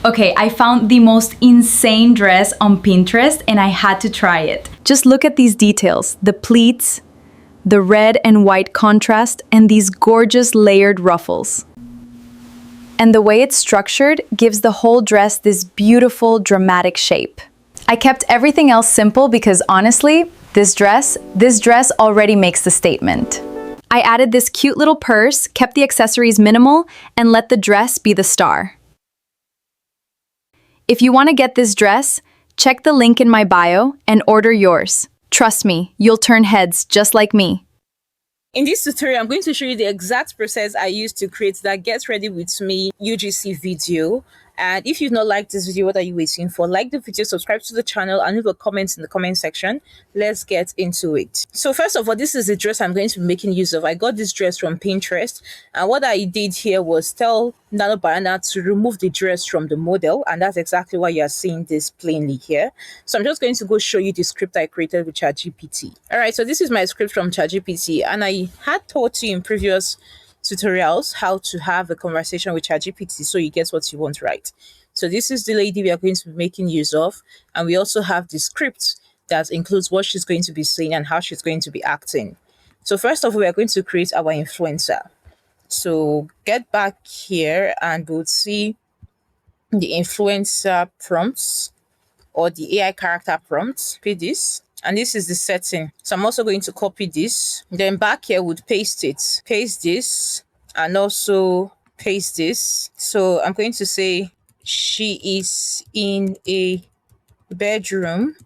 Okay, I found the most insane dress on Pinterest and I had to try it. Just look at these details, the pleats, the red and white contrast, and these gorgeous layered ruffles. And the way it's structured gives the whole dress this beautiful, dramatic shape. I kept everything else simple because honestly, this dress already makes the statement. I added this cute little purse, kept the accessories minimal, and let the dress be the star. If you want to get this dress, check the link in my bio and order yours. Trust me, you'll turn heads just like me. In this tutorial, I'm going to show you the exact process I used to create that Get Ready With Me UGC video. And if you've not liked this video, what are you waiting for? Like the video, subscribe to the channel, and leave a comment in the comment section. Let's get into it. So first of all, this is the dress I'm going to be making use of. I got this dress from Pinterest, and what I did here was tell Nano Banana to remove the dress from the model, and that's exactly why you are seeing this plainly here. So I'm just going to go show you the script I created with ChatGPT. All right, so this is my script from ChatGPT, and I had taught you in previous tutorials how to have a conversation with ChatGPT so you get what you want right. So this is the lady we are going to be making use of, and we also have the script that includes what she's going to be saying and how she's going to be acting. So first of all, we are going to create our influencer. So get back here and we'll see the influencer prompts or the AI character prompts. Copy this. And this is the setting. So I'm also going to copy this. Then back here would paste it. Paste this and also paste this. So I'm going to say she is in a bedroom.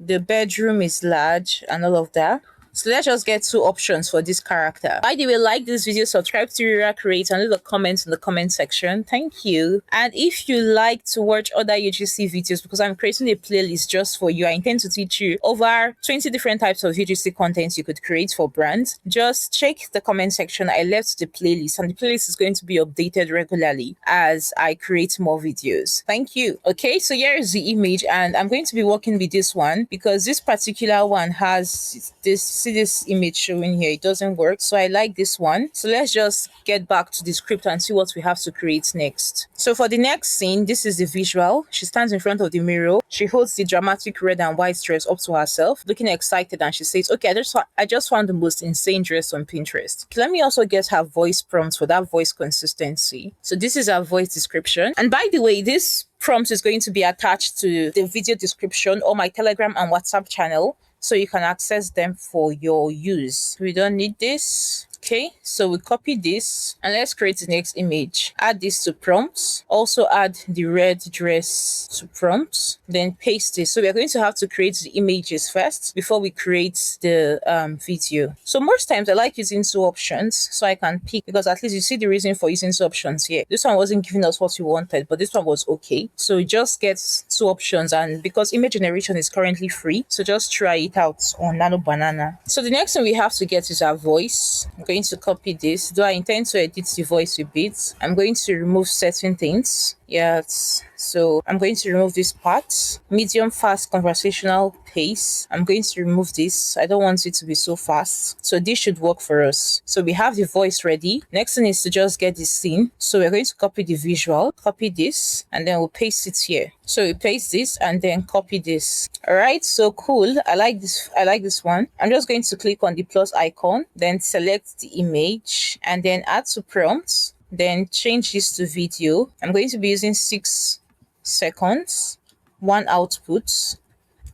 The bedroom is large and all of that. So let's just get two options for this character. By the way, like this video, subscribe to RIRAH Creates, and leave a comment in the comment section. Thank you. And if you like to watch other UGC videos, because I'm creating a playlist just for you, I intend to teach you over 20 different types of UGC content you could create for brands. Just check the comment section. I left the playlist, and the playlist is going to be updated regularly as I create more videos. Thank you. Okay, so here is the image, and I'm going to be working with this one because this particular one has this. See this image showing here, it doesn't work, so I like this one. So let's just get back to the script and see what we have to create next. So for the next scene, this is the visual. She stands in front of the mirror. She holds the dramatic red and white dress up to herself, looking excited, and she says, okay, I just found the most insane dress on Pinterest. Let me also get her voice prompt for that voice consistency. So this is her voice description, and by the way, this prompt is going to be attached to the video description or my Telegram and WhatsApp channel, so you can access them for your use. We don't need this. Okay, so we copy this and let's create the next image. Add this to prompts. Also add the red dress to prompts. Then paste this. So we are going to have to create the images first before we create the video. So most times I like using two options so I can pick, because at least you see the reason for using two options here. This one wasn't giving us what we wanted, but this one was okay. So we just get two options, and because image generation is currently free, so just try it out on Nano Banana. So the next thing we have to get is our voice. I'm going to copy this. Do I intend to edit the voice a bit? I'm going to remove certain things. Yes, so I'm going to remove this part. Medium fast conversational pace. I'm going to remove this. I don't want it to be so fast. So this should work for us. So we have the voice ready. Next thing is to just get the scene. So we're going to copy the visual, copy this, and then we'll paste it here. So we paste this and then copy this. All right, so cool. I like this one. I'm just going to click on the plus icon, then select the image and then add to prompts. Then change this to video. I'm going to be using 6 seconds, one output,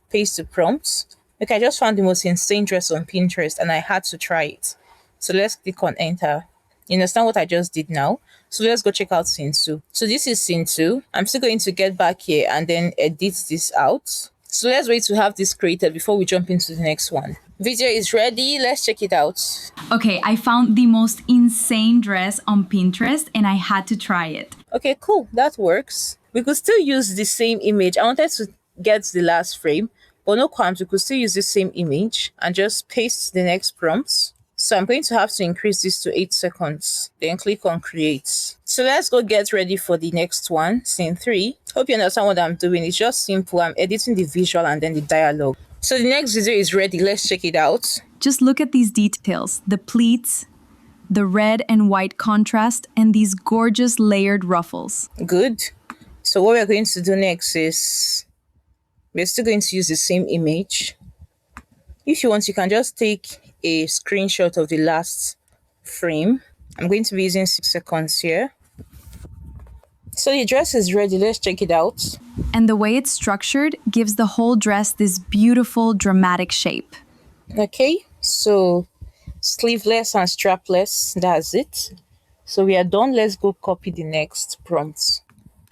paste the prompt. Okay, I just found the most insane dress on Pinterest and I had to try it. So let's click on enter. You understand what I just did now? So let's go check out scene 2. So this is scene 2. I'm still going to get back here and then edit this out. So let's wait to have this created before we jump into the next one. Video is ready. Let's check it out. Okay, I found the most insane dress on Pinterest and I had to try it. Okay, cool. That works. We could still use the same image. I wanted to get the last frame, but no qualms. We could still use the same image and just paste the next prompts. So I'm going to have to increase this to 8 seconds. Then click on create. So let's go get ready for the next one, scene 3. Hope you understand what I'm doing. It's just simple. I'm editing the visual and then the dialogue. So the next video is ready. Let's check it out. Just look at these details, the pleats, the red and white contrast, and these gorgeous layered ruffles. Good. So what we're going to do next is we're still going to use the same image. If you want, you can just take a screenshot of the last frame. I'm going to be using 6 seconds here. So the dress is ready. Let's check it out. And the way it's structured gives the whole dress this beautiful, dramatic shape. Okay, so sleeveless and strapless, that's it. So we are done. Let's go copy the next prompt.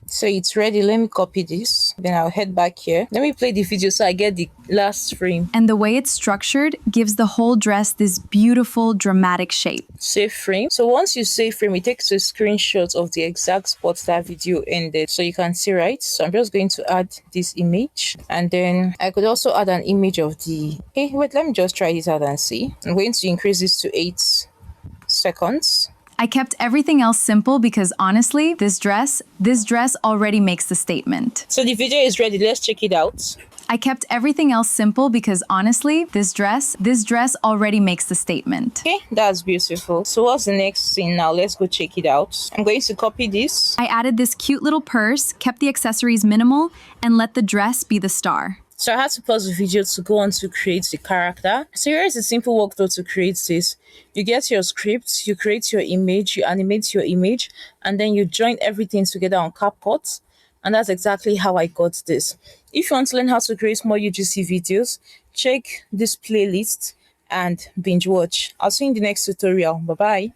So it's ready. Let me copy this. Then I'll head back here. Let me play the video so I get the last frame. And the way it's structured gives the whole dress this beautiful, dramatic shape. Save frame. So once you save frame, it takes a screenshot of the exact spot that video ended. So you can see, right? So I'm just going to add this image. And then I could also add an image of the... Hey, wait, let me just try this out and see. I'm going to increase this to 8 seconds. I kept everything else simple because honestly, this dress already makes the statement. So the video is ready. Let's check it out. I kept everything else simple because honestly, this dress already makes the statement. Okay, that's beautiful. So what's the next scene now? Let's go check it out. I'm going to copy this. I added this cute little purse, kept the accessories minimal, and let the dress be the star. So I had to pause the video to go on to create the character. So here is a simple workflow to create this. You get your script, you create your image, you animate your image, and then you join everything together on CapCut. And that's exactly how I got this. If you want to learn how to create more UGC videos, check this playlist and binge watch. I'll see you in the next tutorial. Bye-bye.